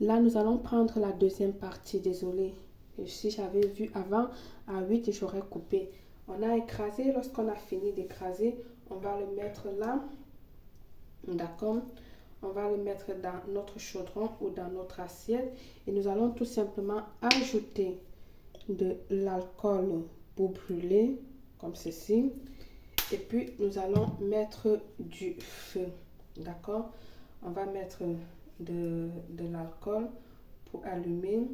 Là, nous allons prendre la deuxième partie. Désolée. Si j'avais vu avant à 8, j'aurais coupé. On a écrasé. Lorsqu'on a fini d'écraser, on va le mettre là. D'accord? On va le mettre dans notre chaudron ou dans notre assiette. Et nous allons tout simplement ajouter de l'alcool pour brûler, comme ceci. Et puis, nous allons mettre du feu. D'accord? On va mettre de l'alcool pour allumer.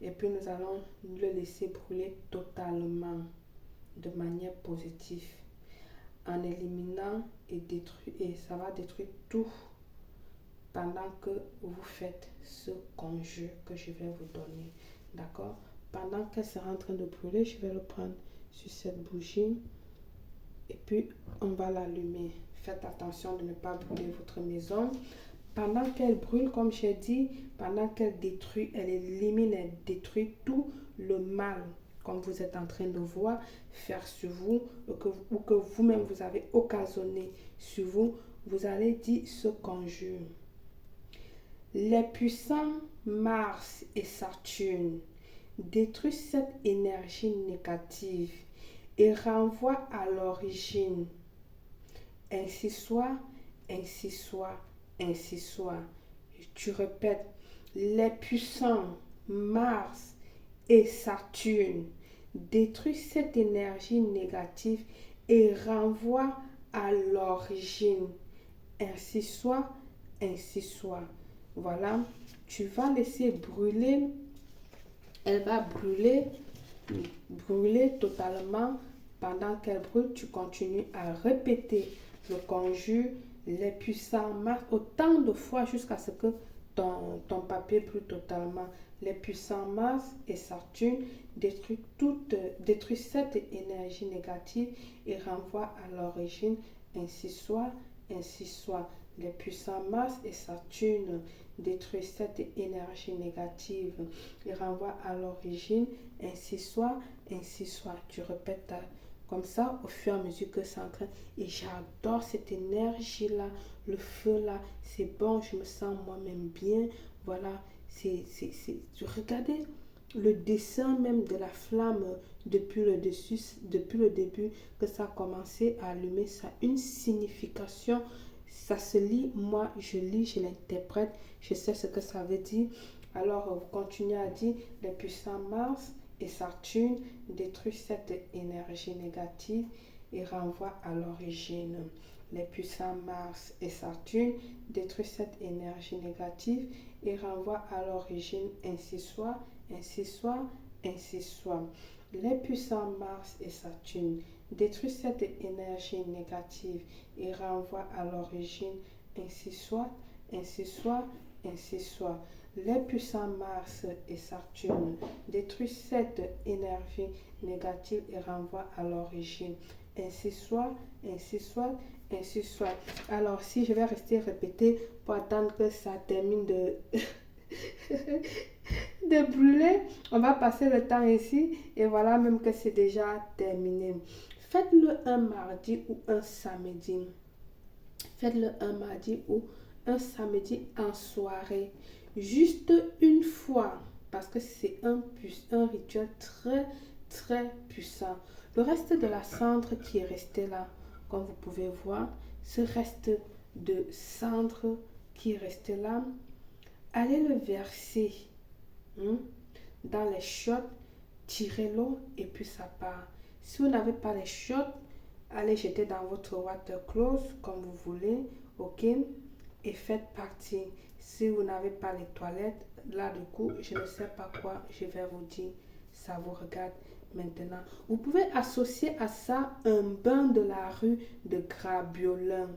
Et puis, nous allons le laisser brûler totalement de manière positive. En éliminant et détruire. Et ça va détruire tout pendant que vous faites ce conjure que je vais vous donner. D'accord? Pendant qu'elle sera en train de brûler, je vais le prendre sur cette bougie. Et puis, on va l'allumer. Faites attention de ne pas brûler votre maison. Pendant qu'elle brûle, comme j'ai dit, pendant qu'elle détruit, elle élimine, elle détruit tout le mal, comme vous êtes en train de voir, faire sur vous, ou que vous-même vous avez occasionné sur vous, vous allez dire ce conjure. Les puissants Mars et Saturne détruisent cette énergie négative et renvoient à l'origine. Ainsi soit, ainsi soit, ainsi soit. Tu répètes, les puissants Mars et Saturne détruisent cette énergie négative et renvoient à l'origine. Ainsi soit, ainsi soit. Voilà, tu vas laisser brûler. Elle va brûler totalement. Pendant qu'elle brûle, tu continues à répéter le conjure, les puissants Mars autant de fois jusqu'à ce que ton papier brûle totalement. Les puissants Mars et Saturne détruisent cette énergie négative et renvoient à l'origine. Ainsi soit, ainsi soit. Les puissants Mars et Saturne détruisent cette énergie négative et renvoient à l'origine. Ainsi soit, ainsi soit. Tu répètes comme ça au fur et à mesure que c'est en train. Et j'adore cette énergie-là, le feu-là. C'est bon, je me sens moi-même bien. Voilà, regardez le dessin même de la flamme depuis le début que ça a commencé à allumer. Ça a une signification. Ça se lit, moi je lis, je l'interprète, je sais ce que ça veut dire. Alors, vous continuez à dire, les puissants Mars et Saturne détruisent cette énergie négative et renvoient à l'origine. Les puissants Mars et Saturne détruisent cette énergie négative et renvoient à l'origine. Ainsi soit, ainsi soit, ainsi soit. Les puissants Mars et Saturne détruisent cette énergie négative et renvoient à l'origine. Ainsi soit, ainsi soit, ainsi soit. Les puissants Mars et Saturne détruisent cette énergie négative et renvoient à l'origine. Ainsi soit, ainsi soit, ainsi soit. Alors, si je vais rester répéter pour attendre que ça termine de, de brûler, on va passer le temps ici et voilà même que c'est déjà terminé. Faites-le un mardi ou un samedi. Faites-le un mardi ou un samedi en soirée. Juste une fois. Parce que c'est un rituel très, très puissant. Le reste de la cendre qui est resté là, comme vous pouvez voir, ce reste de cendre qui est resté là, allez le verser dans les chiottes, tirez l'eau et puis ça part. Si vous n'avez pas les chiottes, allez jeter dans votre water close comme vous voulez, ok, et faites partie. Si vous n'avez pas les toilettes, là du coup, je ne sais pas quoi je vais vous dire, ça vous regarde maintenant. Vous pouvez associer à ça un bain de la rue de Grabiolin.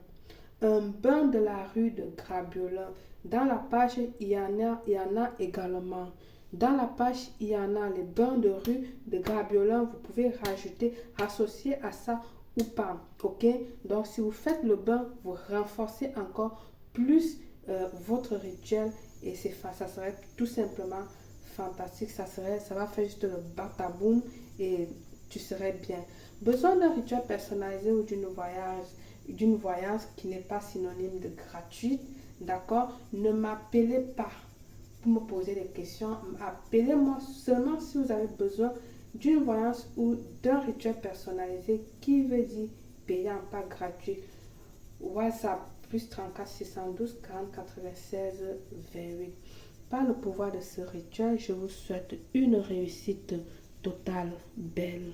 Un bain de la rue de Grabiolin. Dans la page, il y en a également. Dans la page, il y en a les bains de rue de Grabiolin. Vous pouvez rajouter, associer à ça ou pas. Ok? Donc, si vous faites le bain, vous renforcez encore plus votre rituel et ça serait tout simplement fantastique. Ça va faire juste le bataboum et tu serais bien. Besoin d'un rituel personnalisé ou d'une voyance qui n'est pas synonyme de gratuite, d'accord? Ne m'appelez pas pour me poser des questions. Appelez-moi seulement si vous avez besoin d'une voyance ou d'un rituel personnalisé qui veut dire payant, pas gratuit. WhatsApp plus 34 612 40 96 28. Par le pouvoir de ce rituel, je vous souhaite une réussite totale, belle.